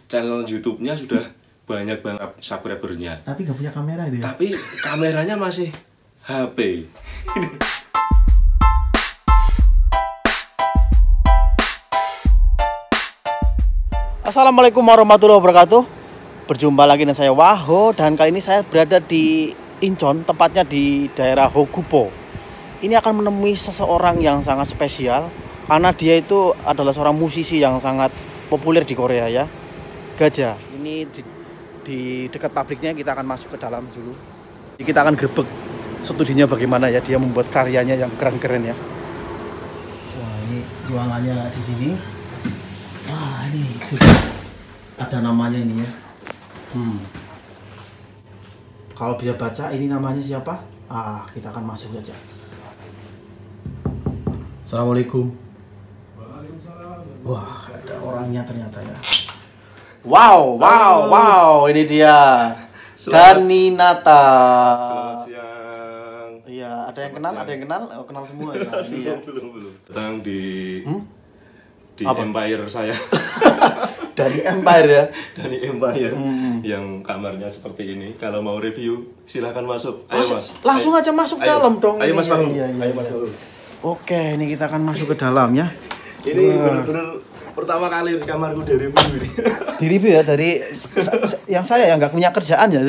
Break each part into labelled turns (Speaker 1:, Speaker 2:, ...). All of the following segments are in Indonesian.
Speaker 1: Channel YouTube-nya sudah banyak banget subscribernya.
Speaker 2: Tapi nggak punya kamera itu ya?
Speaker 1: Tapi kameranya masih HP.
Speaker 2: Assalamualaikum warahmatullahi wabarakatuh. Berjumpa lagi dengan saya Waho. Dan kali ini saya berada di Incheon, tepatnya di daerah Hokupo. Ini akan menemui seseorang yang sangat spesial, karena dia itu adalah seorang musisi yang sangat populer di Korea ya. Gajah. Ini di dekat pabriknya, kita akan masuk ke dalam dulu. Kita akan grebek studinya bagaimana ya dia membuat karyanya yang keren-keren ya. Wah, ini ruangannya di sini. Wah, ini sudah ada namanya ini ya. Kalau bisa baca ini namanya siapa? Kita akan masuk saja. Assalamualaikum. Wah, ada orangnya ternyata ya. Wow, ini dia. Dani Nata.
Speaker 1: Selamat siang.
Speaker 2: Iya, ada yang kenal, ada yang kenal, kenal semua ya. Ini ya.
Speaker 1: Belum. Datang di
Speaker 2: Apa?
Speaker 1: Empire saya.
Speaker 2: Dari Empire ya.
Speaker 1: Dari Empire yang kamarnya seperti ini. Kalau mau review silahkan masuk. Ayo Mas.
Speaker 2: Langsung aja masuk dalam dong.
Speaker 1: Ayo
Speaker 2: ini.
Speaker 1: Mas Pangu.
Speaker 2: Iya.
Speaker 1: Ayo Mas Pangu.
Speaker 2: Oke, ini kita akan masuk ke dalam ya.
Speaker 1: Ini benar-benar pertama kali kamarku di review ini.
Speaker 2: Di review ya dari yang saya yang nggak punya kerjaan ya.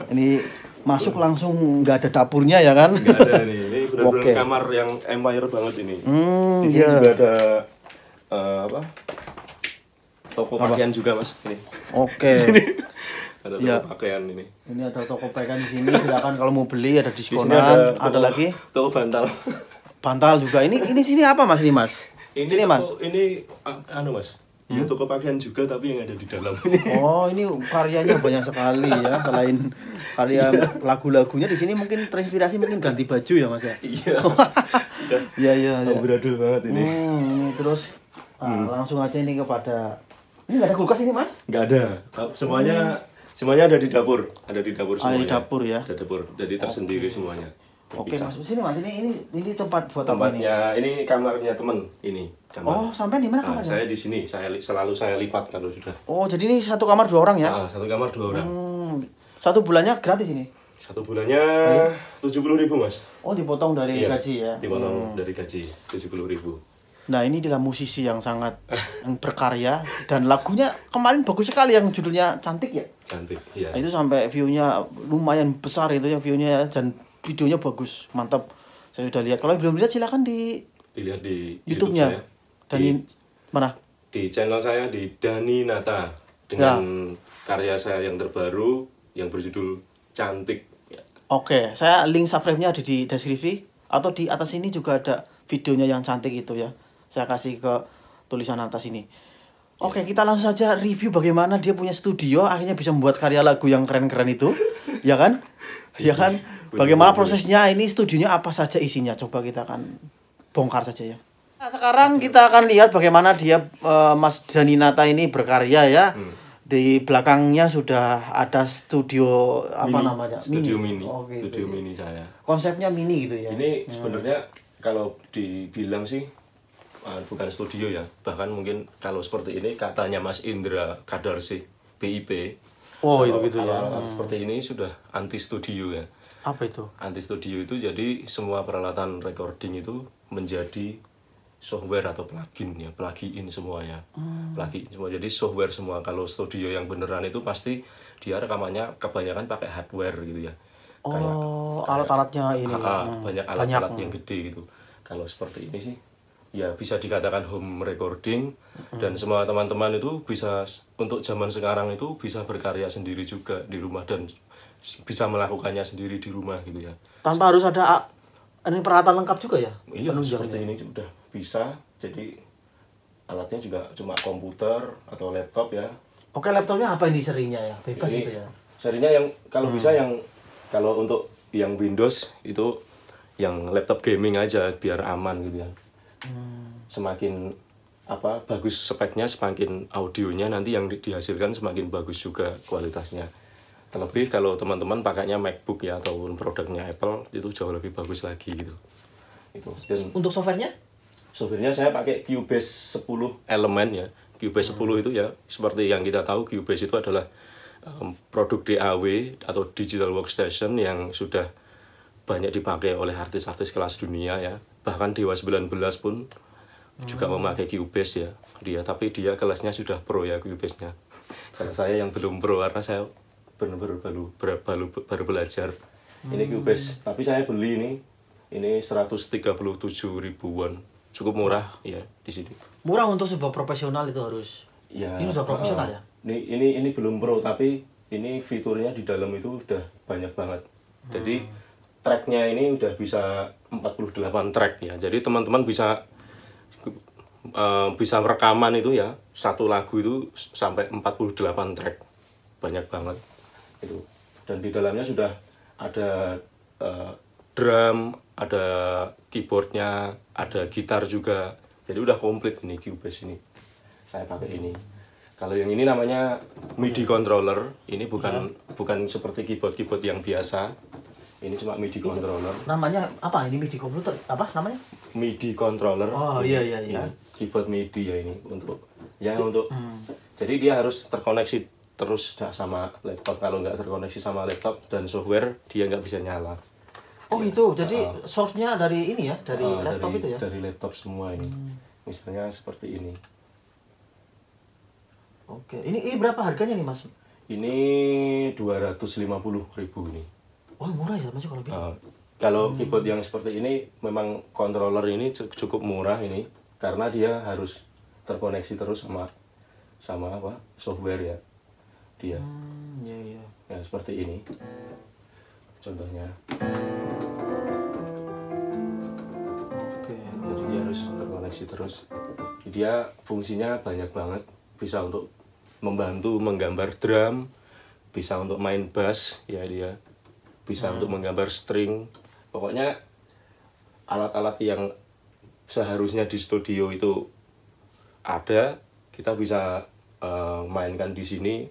Speaker 2: Ini masuk langsung nggak ada dapurnya ya kan?
Speaker 1: Nggak ada nih. Ini benar-benar
Speaker 2: Oke.
Speaker 1: kamar yang Empire banget ini. Di sini
Speaker 2: Iya.
Speaker 1: juga ada toko pakaian juga Mas. Ini.
Speaker 2: Oke.
Speaker 1: Ada toko
Speaker 2: Iya.
Speaker 1: pakaian ini.
Speaker 2: Ini ada toko pakaian di sini. Silakan kalau mau beli ada
Speaker 1: Di sini
Speaker 2: diskonan.
Speaker 1: ada
Speaker 2: Ada lagi
Speaker 1: toko bantal.
Speaker 2: bantal juga. Ini sini apa Mas ini Mas?
Speaker 1: Ini
Speaker 2: Sini Mas.
Speaker 1: Ini anu Mas. Ya toko pakaian juga tapi yang ada di dalam ini.
Speaker 2: Oh, ini karyanya banyak sekali ya. Selain karya lagu-lagunya di sini mungkin terinspirasi mungkin ganti baju ya Mas ya.
Speaker 1: Iya.
Speaker 2: Iya.
Speaker 1: Amburadul banget ini.
Speaker 2: Ini terus langsung aja ini kepada ini nggak ada kulkas ini Mas?
Speaker 1: Nggak ada. Semuanya ada di dapur. Ada di dapur semuanya.
Speaker 2: Di dapur ya.
Speaker 1: Ada dapur. Jadi tersendiri semuanya.
Speaker 2: Oke
Speaker 1: Bisa.
Speaker 2: Mas, sini Mas. Ini tempat buat apa ini?
Speaker 1: Tempatnya ini kamarnya temen ini. Kamar.
Speaker 2: Oh, sampai di mana kamarnya?
Speaker 1: Saya di sini. Selalu saya lipat kalau sudah.
Speaker 2: Oh, jadi ini satu kamar 2 orang ya?
Speaker 1: Satu kamar 2 orang.
Speaker 2: Satu bulannya gratis ini?
Speaker 1: Satu bulannya 70.000 Mas.
Speaker 2: Oh, dipotong dari
Speaker 1: Iya,
Speaker 2: gaji ya?
Speaker 1: Dipotong dari gaji 70.000.
Speaker 2: Nah, ini adalah musisi yang sangat yang berkarya dan lagunya kemarin bagus sekali yang judulnya Cantik ya?
Speaker 1: Cantik, iya.
Speaker 2: Nah, itu sampai view-nya lumayan besar itu ya view-nya ya, dan videonya bagus, mantap. Saya sudah lihat. Kalau yang belum lihat silakan
Speaker 1: Dilihat di
Speaker 2: YouTube-nya.
Speaker 1: saya.
Speaker 2: Dan mana?
Speaker 1: Di channel saya di Dani Nata dengan karya saya yang terbaru yang berjudul Cantik. Ya.
Speaker 2: Oke, saya link subscribe-nya ada di deskripsi atau di atas ini juga ada videonya yang cantik itu ya. Saya kasih ke tulisan atas ini. Oke, kita langsung saja review bagaimana dia punya studio akhirnya bisa membuat karya lagu yang keren-keren itu, ya kan? Ya kan? Bagaimana prosesnya ini studionya apa saja isinya? Coba kita akan bongkar saja ya. Nah, sekarang kita akan lihat bagaimana dia Mas Dani Nata ini berkarya ya. Di belakangnya sudah ada studio apa
Speaker 1: Mini.
Speaker 2: namanya?
Speaker 1: Studio mini.
Speaker 2: Oh, gitu.
Speaker 1: Studio mini saya.
Speaker 2: Konsepnya mini gitu ya.
Speaker 1: Ini sebenarnya kalau dibilang sih bukan studio ya. Bahkan mungkin kalau seperti ini katanya Mas Indra Kadarsi BIP.
Speaker 2: Oh,
Speaker 1: Kalau
Speaker 2: itu gitu ya.
Speaker 1: alat seperti ini sudah anti studio ya.
Speaker 2: Apa itu?
Speaker 1: Anti studio itu jadi semua peralatan recording itu menjadi software atau plugin ya, plugin semuanya. Plugin semua. Jadi software semua. Kalau studio yang beneran itu pasti dia rekamannya kebanyakan pakai hardware gitu ya.
Speaker 2: Oh, alat-alatnya ini.
Speaker 1: Banyak alat-alat yang gede gitu. Kalau seperti ini sih ya bisa dikatakan home recording dan semua teman-teman itu bisa untuk zaman sekarang itu bisa berkarya sendiri juga di rumah dan bisa melakukannya sendiri di rumah gitu ya.
Speaker 2: Tanpa harus ada ini peralatan lengkap juga ya?
Speaker 1: Iya, seperti ini sudah bisa. Jadi alatnya juga cuma komputer atau laptop ya.
Speaker 2: Oke, laptopnya apa ini serinya ya? Bebas
Speaker 1: Ini
Speaker 2: itu ya?
Speaker 1: serinya yang kalau bisa yang kalau untuk yang Windows itu yang laptop gaming aja biar aman gitu ya. Semakin bagus speknya, semakin audionya nanti yang dihasilkan semakin bagus juga kualitasnya. Terlebih kalau teman-teman pakainya MacBook ya ataupun produknya Apple itu jauh lebih bagus lagi gitu. Itu. Dan
Speaker 2: untuk softwarenya?
Speaker 1: softwarenya saya pakai Cubase 10 elemen ya. Cubase 10 itu ya seperti yang kita tahu, Cubase itu adalah produk DAW atau digital workstation yang sudah banyak dipakai oleh artis-artis kelas dunia ya. Bahkan Dewa 19 pun juga memakai Cubase ya dia, tapi dia kelasnya sudah pro ya Cubase-nya. Kalau saya yang belum pro karena saya baru belajar. Ini Cubase, tapi saya beli ini 137 ribuan, cukup murah ya di sini.
Speaker 2: Murah untuk sebuah profesional itu harus.
Speaker 1: Ya,
Speaker 2: ini sudah profesional ya.
Speaker 1: Ini belum pro, tapi ini fiturnya di dalam itu udah banyak banget. Jadi tracknya ini udah bisa 48 track ya. Jadi teman-teman bisa rekaman itu ya, satu lagu itu sampai 48 track, banyak banget itu. Dan di dalamnya sudah ada drum, ada keyboardnya, ada gitar juga. Jadi udah komplit ini Cubase ini. Saya pakai ini. Kalau yang ini namanya MIDI controller. Ini bukan seperti keyboard yang biasa. Ini cuma MIDI controller.
Speaker 2: Namanya apa? Ini MIDI komputer. Apa namanya?
Speaker 1: MIDI controller.
Speaker 2: Oh iya.
Speaker 1: Keyboard MIDI ya ini untuk jadi dia harus terkoneksi terus sama laptop. Kalau nggak terkoneksi sama laptop dan software dia nggak bisa nyala.
Speaker 2: Oh gitu. Jadi source-nya dari ini ya, dari laptop itu ya.
Speaker 1: Dari laptop semua ini. Misalnya seperti ini.
Speaker 2: Oke. Ini berapa harganya nih Mas?
Speaker 1: Ini 250.000 ini.
Speaker 2: Oh murah ya Mas kalau bilang.
Speaker 1: Kalau keyboard yang seperti ini memang controller ini cukup murah ini karena dia harus terkoneksi terus sama apa software ya dia.
Speaker 2: Iya.
Speaker 1: Ya seperti ini contohnya.
Speaker 2: Oke.
Speaker 1: Jadi dia harus terkoneksi terus. Dia fungsinya banyak banget, bisa untuk membantu menggambar drum, bisa untuk main bass ya dia, bisa untuk menggambar string. Pokoknya alat-alat yang seharusnya di studio itu ada, kita bisa mainkan di sini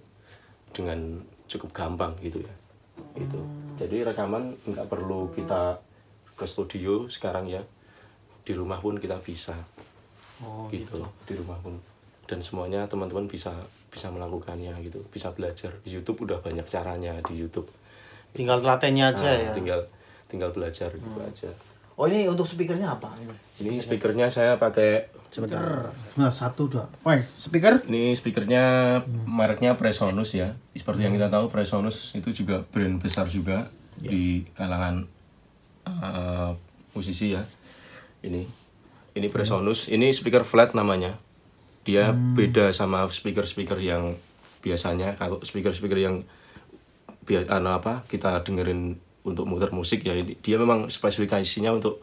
Speaker 1: dengan cukup gampang gitu ya. Gitu. Jadi rekaman nggak perlu kita ke studio sekarang ya, di rumah pun kita bisa. Gitu. Di rumah pun, dan semuanya teman-teman bisa melakukannya gitu, bisa belajar di YouTube. Udah banyak caranya di YouTube,
Speaker 2: Tinggal telatennya aja ya.
Speaker 1: tinggal belajar gitu aja.
Speaker 2: Oh ini untuk speakernya apa
Speaker 1: Ini speakernya saya pakai
Speaker 2: sebentar. Nah, 1 2. Woi, speaker.
Speaker 1: Ini speakernya mereknya Presonus ya. Seperti yang kita tahu, Presonus itu juga brand besar juga di kalangan musisi ya. Ini Presonus. Ini speaker flat namanya. Dia beda sama speaker yang biasanya. Kalau speaker yang kita dengerin untuk muter musik ya, dia memang spesifikasinya untuk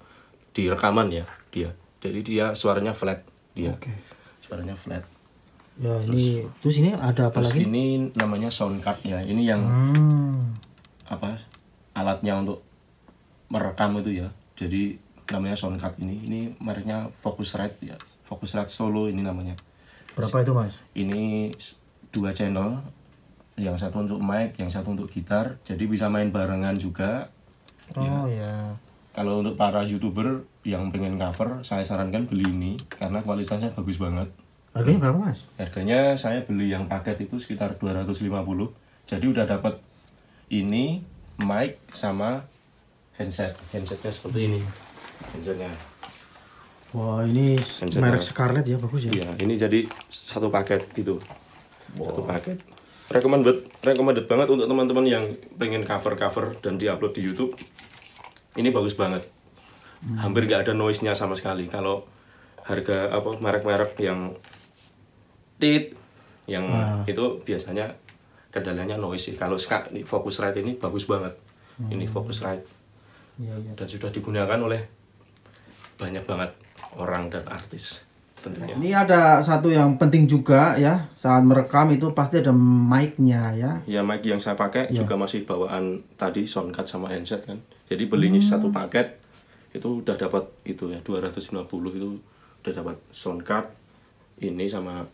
Speaker 1: di rekaman ya dia. Jadi dia suaranya flat dia. Suaranya flat.
Speaker 2: Ya, terus ini ada apa lagi?
Speaker 1: Ini namanya sound card ya. Ini yang alatnya untuk merekam itu ya. Jadi namanya sound card ini. Ini mereknya Focusrite ya. Focusrite Solo ini namanya.
Speaker 2: Berapa itu Mas?
Speaker 1: Ini 2 channel. Yang satu untuk mic, yang satu untuk gitar. Jadi bisa main barengan juga.
Speaker 2: Oh ya.
Speaker 1: Kalau untuk para YouTuber yang pengen cover, saya sarankan beli ini karena kualitasnya bagus banget.
Speaker 2: Harganya berapa Mas?
Speaker 1: Harganya saya beli yang paket itu sekitar 250. Jadi udah dapat ini, mic sama headset. Headsetnya seperti ini. Headsetnya.
Speaker 2: Wah, ini merek Scarlett ya, bagus ya.
Speaker 1: Iya, ini jadi satu paket gitu. Satu paket. Recommended banget untuk teman-teman yang pengen cover dan diupload di YouTube. Ini bagus banget. Hampir nggak ada noise-nya sama sekali. Kalau harga merek-merek yang itu biasanya kendalanya noise sih. Kalau Focusrite ini bagus banget. Ini Focusrite. Dan sudah digunakan oleh banyak banget orang dan artis. Tentunya.
Speaker 2: Ini ada satu yang penting juga ya, saat merekam itu pasti ada mic-nya ya.
Speaker 1: Ya, mic yang saya pakai juga masih bawaan tadi soundcard sama handset kan. Jadi belinya satu paket itu udah dapat itu ya 250 itu udah dapat soundcard ini sama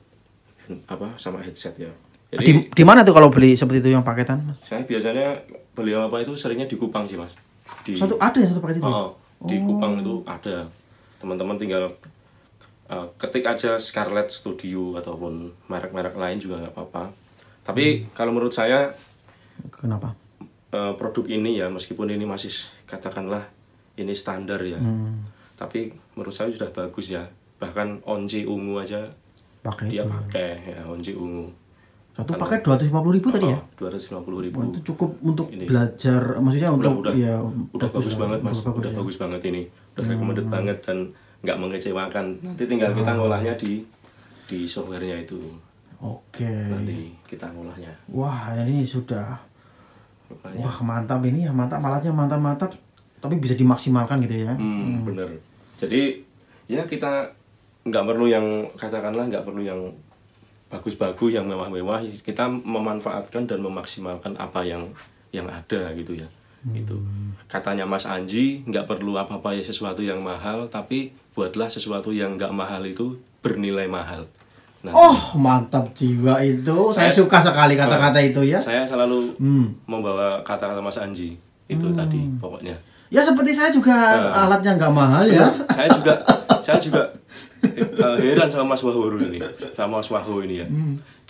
Speaker 1: headset ya. Jadi
Speaker 2: di mana tuh kalau beli seperti itu yang paketan?
Speaker 1: Saya biasanya beli itu seringnya di Kupang sih Mas.
Speaker 2: Ada ya satu paket itu?
Speaker 1: Di Kupang itu ada. Teman-teman tinggal ketik aja Scarlett Studio ataupun merek-merek lain juga nggak apa-apa. Tapi kalau menurut saya
Speaker 2: Kenapa?
Speaker 1: Produk ini ya, meskipun ini masih katakanlah ini standar ya, tapi menurut saya sudah bagus ya. Bahkan Onji ungu aja dia pakai ya, Onji ungu.
Speaker 2: Satu paket 250.000 tadi ya?
Speaker 1: 250.000.
Speaker 2: Itu cukup untuk
Speaker 1: ini.
Speaker 2: belajar, maksudnya untuk
Speaker 1: udah bagus banget mas, udah bagus banget ini, udah recommended banget dan nggak mengecewakan. Nanti tinggal kita ngolahnya di softwarenya itu.
Speaker 2: Oke.
Speaker 1: Nanti kita ngolahnya.
Speaker 2: Wah ini sudah, wah mantap ini ya, mantap, malahnya mantap, tapi bisa dimaksimalkan gitu ya.
Speaker 1: Bener. Jadi ya kita nggak perlu yang katakanlah nggak perlu yang bagus-bagus, yang mewah-mewah. Kita memanfaatkan dan memaksimalkan apa yang ada gitu ya. Itu katanya Mas Anji, nggak perlu apa-apa ya sesuatu yang mahal, tapi buatlah sesuatu yang nggak mahal itu bernilai mahal. Nah,
Speaker 2: mantap jiwa itu. Saya suka sekali kata-kata itu ya.
Speaker 1: Saya selalu membawa kata-kata Mas Anji itu tadi pokoknya.
Speaker 2: Ya seperti saya juga alatnya nggak mahal ya.
Speaker 1: Saya juga heran sama Mas Wahyu ini, sama Mas Wahyu ini ya.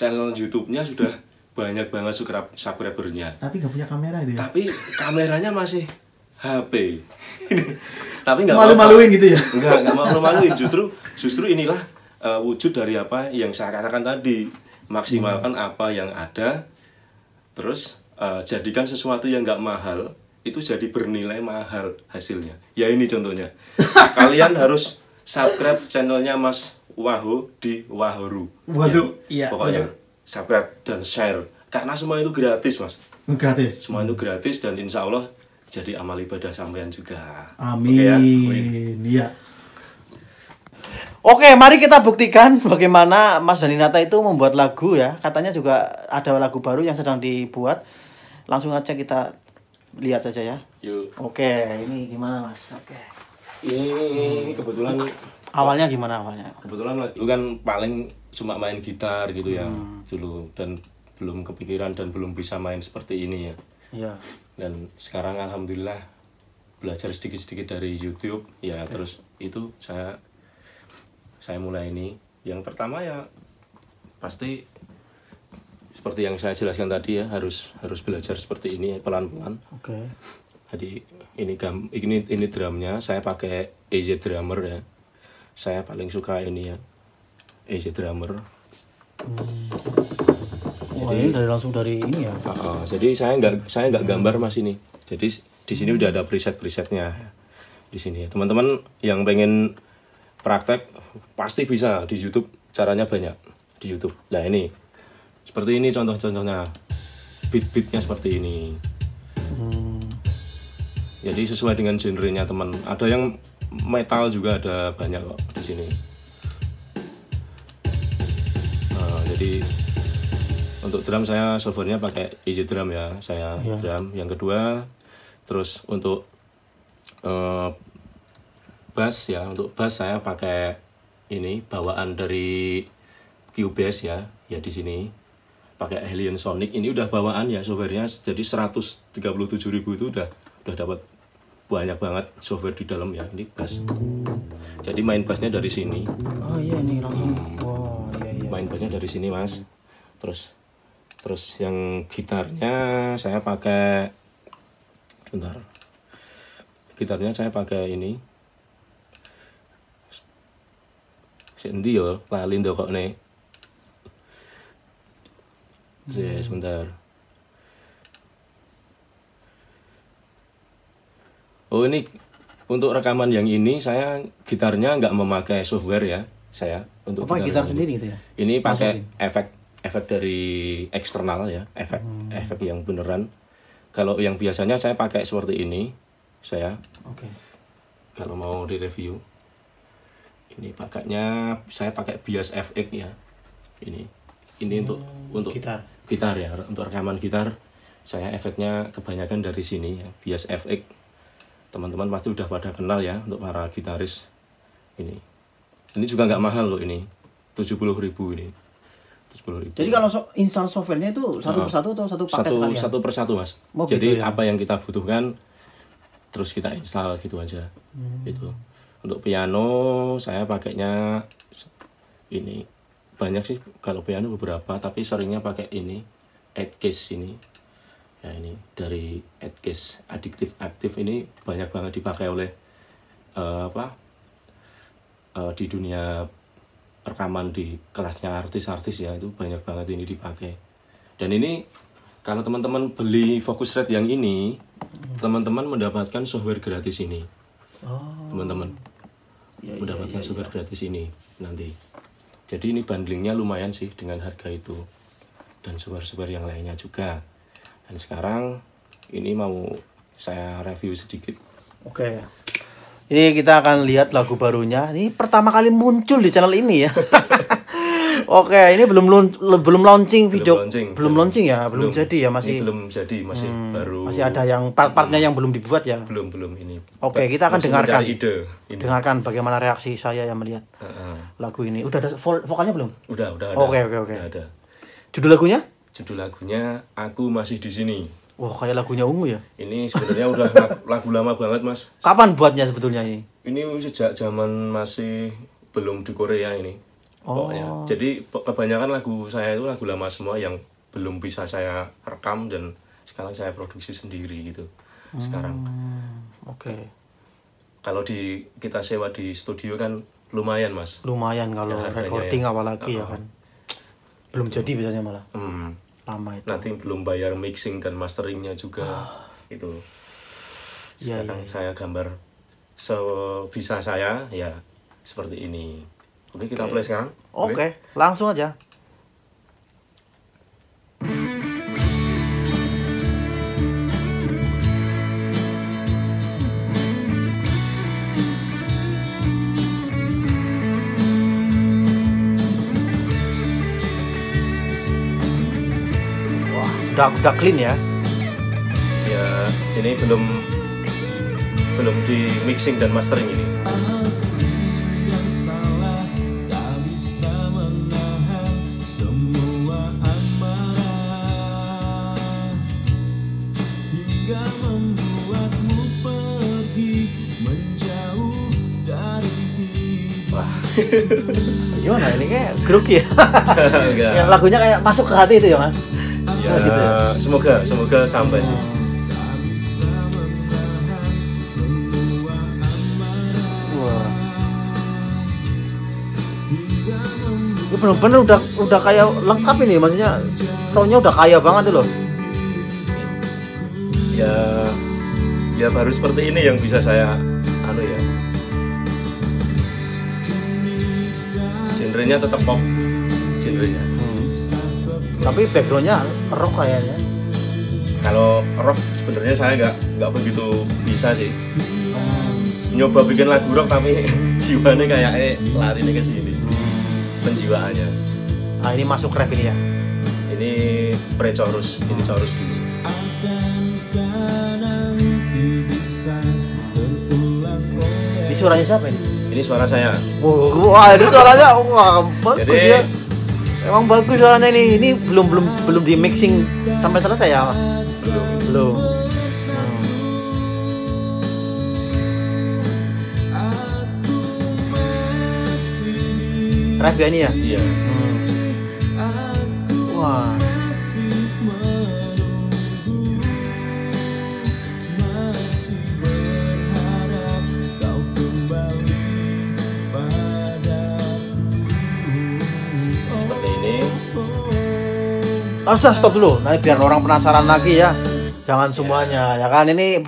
Speaker 1: Channel YouTube-nya sudah banyak banget subscribernya.
Speaker 2: Tapi nggak punya kamera itu ya.
Speaker 1: Tapi kameranya masih HP. Tapi nggak
Speaker 2: malu-maluin gitu ya.
Speaker 1: Nggak malu-maluin. Justru inilah wujud dari apa yang saya katakan tadi. Maksimalkan apa yang ada, terus jadikan sesuatu yang nggak mahal itu jadi bernilai mahal hasilnya. Ya ini contohnya. Kalian harus subscribe channelnya Mas Wahyu di Wahru.
Speaker 2: Waduh,
Speaker 1: ya, iya. Pokoknya subscribe dan share. Karena semua itu gratis, Mas.
Speaker 2: Gratis.
Speaker 1: Semua itu gratis dan insya Allah jadi amal ibadah sampean juga.
Speaker 2: Amin. Oke, ya? Amin. Iya. Oke, mari kita buktikan bagaimana Mas Daninata itu membuat lagu ya. Katanya juga ada lagu baru yang sedang dibuat. Langsung aja kita lihat saja ya.
Speaker 1: Yuk.
Speaker 2: Oke, ini gimana Mas? Oke.
Speaker 1: Ini kebetulan
Speaker 2: awalnya gimana awalnya?
Speaker 1: Kebetulan lu kan paling cuma main gitar gitu ya dulu, dan belum kepikiran dan belum bisa main seperti ini ya. Iya. Dan sekarang alhamdulillah belajar sedikit-sedikit dari YouTube ya. Terus itu saya mulai ini. Yang pertama ya pasti seperti yang saya jelaskan tadi ya, harus belajar seperti ini pelan-pelan. Oke. Jadi ini drumnya saya pakai EZ Drummer ya. Saya paling suka ini ya, EZ Drummer. Jadi
Speaker 2: ini langsung dari ini ya.
Speaker 1: Jadi saya nggak gambar Mas ini. Jadi di sini udah ada presetnya di sini. Teman-teman yang pengen praktek pasti bisa di YouTube, caranya banyak di YouTube. Nah ini seperti ini contoh-contohnya, beat-beatnya seperti ini. Jadi sesuai dengan genrenya teman. Ada yang metal juga ada banyak kok di sini. Jadi untuk drum saya softwarenya pakai EZ Drum ya, drum. Yang kedua, terus untuk bass ya, untuk bass saya pakai ini bawaan dari Cubase ya di sini pakai Alien Sonic. Ini udah bawaan ya softwarenya, jadi 137.000 itu udah dapat banyak banget software di dalam ya. Ini bass. Jadi main bassnya dari sini.
Speaker 2: Oh iya nih langsung. Wow, iya.
Speaker 1: Main bassnya dari sini Mas. Terus yang gitarnya saya pakai, bentar. Gitarnya saya pakai ini. Sendi yo, lali ndokokne. Sebentar. Oh ini untuk rekaman yang ini saya gitarnya nggak memakai software ya, saya untuk
Speaker 2: gitar sendiri itu ya.
Speaker 1: Ini pakai efek dari eksternal ya, efek yang beneran. Kalau yang biasanya saya pakai seperti ini, saya. Kalau mau direview, ini pakainya saya pakai Bias FX ya. Ini untuk gitar ya, untuk rekaman gitar saya efeknya kebanyakan dari sini ya, Bias FX. Teman-teman pasti udah pada kenal ya untuk para gitaris. Ini juga nggak mahal loh, ini 70.000 ini. 70.000.
Speaker 2: Jadi kalau install softwarenya itu satu persatu atau satu paket sekalian?
Speaker 1: Satu persatu Mas. Jadi gitu ya? Apa yang kita butuhkan terus kita install gitu aja. Itu. Untuk piano saya pakainya ini banyak sih kalau piano beberapa, tapi seringnya pakai ini Addcase ini. Ya ini dari Addcase Addictive ini banyak banget dipakai oleh di dunia rekaman di kelasnya artis-artis ya, itu banyak banget ini dipakai. Dan ini kalau teman-teman beli Focusrite yang ini, teman-teman mendapatkan software gratis ini. Teman-teman mendapatkan software gratis ini nanti. Jadi ini bundlingnya lumayan sih dengan harga itu, dan software-software yang lainnya juga. Dan sekarang ini mau saya review sedikit.
Speaker 2: Oke. Ini kita akan lihat lagu barunya. Ini pertama kali muncul di channel ini ya. Oke, ini belum launching video. Belum launching ya, belum jadi ya, masih.
Speaker 1: Ini belum jadi, masih baru.
Speaker 2: Masih ada yang part-partnya yang belum dibuat ya.
Speaker 1: Belum ini.
Speaker 2: Oke, kita akan dengarkan.
Speaker 1: Ide.
Speaker 2: Dengarkan bagaimana reaksi saya yang melihat lagu ini. Udah ada vokalnya belum?
Speaker 1: Udah ada.
Speaker 2: Oke.
Speaker 1: Udah ada.
Speaker 2: Judul lagunya?
Speaker 1: Judul lagunya Aku Masih di Sini.
Speaker 2: Wah, kayak lagunya Ungu ya.
Speaker 1: Ini sebenarnya udah lagu lama banget, Mas.
Speaker 2: Kapan buatnya sebetulnya ini?
Speaker 1: Ini sejak zaman masih belum di Korea ini. Pokoknya. Jadi kebanyakan lagu saya itu lagu lama semua yang belum bisa saya rekam dan sekarang saya produksi sendiri gitu. Sekarang.
Speaker 2: Oke.
Speaker 1: Kalau kita sewa di studio kan lumayan, Mas.
Speaker 2: Lumayan kalau
Speaker 1: ya,
Speaker 2: recording apalagi ya kan. Belum jadi biasanya malah. Lama itu.
Speaker 1: Nanti belum bayar mixing dan masteringnya juga. Itu. Sekarang saya gambar sebisa saya ya seperti ini. Oke, kita play sekarang.
Speaker 2: Oke, langsung aja. Wah, udah clean ya.
Speaker 1: Ya, ini belum di mixing dan mastering ini.
Speaker 2: Gimana ini kayak grogi ya? Yang lagunya kayak masuk ke hati itu ya, Mas?
Speaker 1: Ya, gitu ya? Semoga sampai sih.
Speaker 2: Wah. Ini bener-bener udah kayak lengkap ini, maksudnya soundnya udah kaya banget tuh loh.
Speaker 1: Ya baru seperti ini yang bisa saya genrenya tetap pop genrenya.
Speaker 2: Tapi backgroundnya rock kayaknya.
Speaker 1: Kalau rock sebenarnya saya nggak begitu bisa sih. Nyoba bikin lagu rock tapi jiwanya kayak lari nih ke sini. Penjiwaannya.
Speaker 2: Nah, ini masuk rap ini ya.
Speaker 1: Ini pre-chorus, ini chorus dulu.
Speaker 2: Ini suaranya siapa ini?
Speaker 1: Ini suara saya.
Speaker 2: Wah, ini suaranya bagus.
Speaker 1: Jadi,
Speaker 2: ya. Emang bagus suaranya ini. Ini belum di mixing sampai selesai ya? Belum. Rap ya ini ya?
Speaker 1: Iya.
Speaker 2: Wah. Sudah stop dulu, nanti biar orang penasaran lagi ya. Jangan semuanya, ya kan? Ini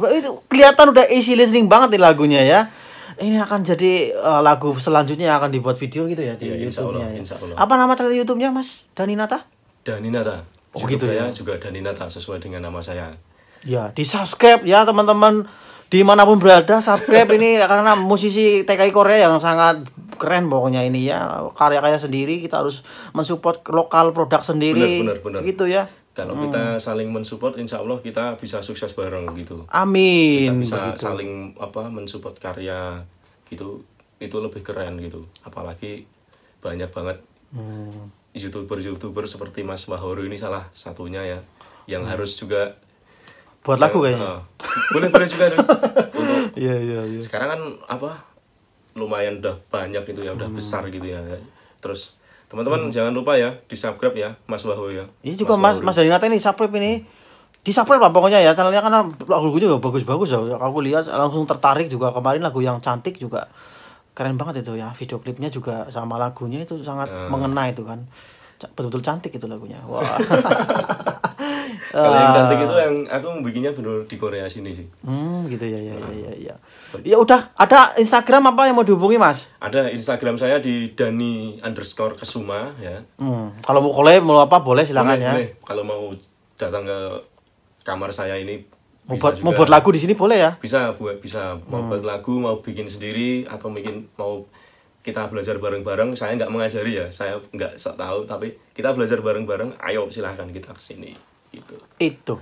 Speaker 2: kelihatan udah easy listening banget nih lagunya ya. Ini akan jadi lagu selanjutnya yang akan dibuat video gitu ya di YouTube-nya.
Speaker 1: Insya Allah.
Speaker 2: Apa nama channel YouTube-nya, Mas? Daninata?
Speaker 1: Daninata.
Speaker 2: Oh gitu
Speaker 1: saya
Speaker 2: ya.
Speaker 1: juga Daninata sesuai dengan nama saya.
Speaker 2: Ya, di-subscribe ya teman-teman dimanapun berada, subscribe ini karena musisi TKI Korea yang sangat keren pokoknya ini ya, karya-karya sendiri, kita harus mensupport lokal produk sendiri.
Speaker 1: Benar.
Speaker 2: Gitu ya.
Speaker 1: Kalau kita saling mensupport, insya Allah kita bisa sukses bareng gitu.
Speaker 2: Amin.
Speaker 1: Kita bisa
Speaker 2: begitu.
Speaker 1: saling mensupport karya gitu, itu lebih keren gitu. Apalagi banyak banget youtuber seperti Mas Mahoro ini salah satunya ya, yang harus juga
Speaker 2: buat lagu kayaknya.
Speaker 1: Boleh juga nih. Untuk
Speaker 2: Iya.
Speaker 1: sekarang kan lumayan udah banyak gitu ya, udah besar gitu ya. Terus teman-teman jangan lupa ya di subscribe ya Mas Wahyu ya.
Speaker 2: Ini juga Mas Dani Nata ini subscribe ini. Di subscribe lah pokoknya ya channelnya, karena lagu-lagunya juga bagus-bagus ya. Aku lihat langsung tertarik juga. Kemarin lagu yang cantik juga keren banget itu ya. Video klipnya juga sama lagunya itu sangat mengena itu kan. Betul-betul cantik itu lagunya. Wah.
Speaker 1: Kalau yang cantik itu yang aku bikinnya bener di Korea sini sih.
Speaker 2: Gitu ya. Ya udah, ada Instagram apa yang mau dihubungi Mas?
Speaker 1: Ada Instagram saya di Dani_Kesuma ya.
Speaker 2: Kalau mau collab mau apa boleh silakan ya.
Speaker 1: Boleh. Kalau mau datang ke kamar saya ini
Speaker 2: Mau buat lagu di sini boleh ya?
Speaker 1: Bisa mau buat lagu, mau bikin sendiri atau mungkin mau kita belajar bareng-bareng. Saya nggak mengajari ya, saya nggak sok tahu, tapi kita belajar bareng-bareng. Ayo silahkan kita kesini gitu.
Speaker 2: Itu.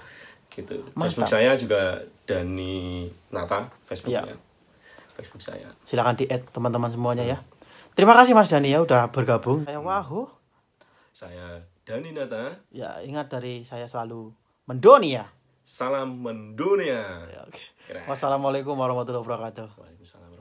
Speaker 1: Gitu.
Speaker 2: Mantap.
Speaker 1: Facebook saya juga Dani Nata, Facebooknya.
Speaker 2: Ya.
Speaker 1: Facebook saya.
Speaker 2: Silakan di-add teman-teman semuanya ya. Terima kasih Mas Dani ya udah bergabung. Saya Wahyu.
Speaker 1: Saya Dani Nata.
Speaker 2: Ya, ingat dari saya selalu mendunia.
Speaker 1: Salam mendunia.
Speaker 2: Ya, oke. Wassalamualaikum warahmatullahi wabarakatuh.
Speaker 1: Waalaikumsalam.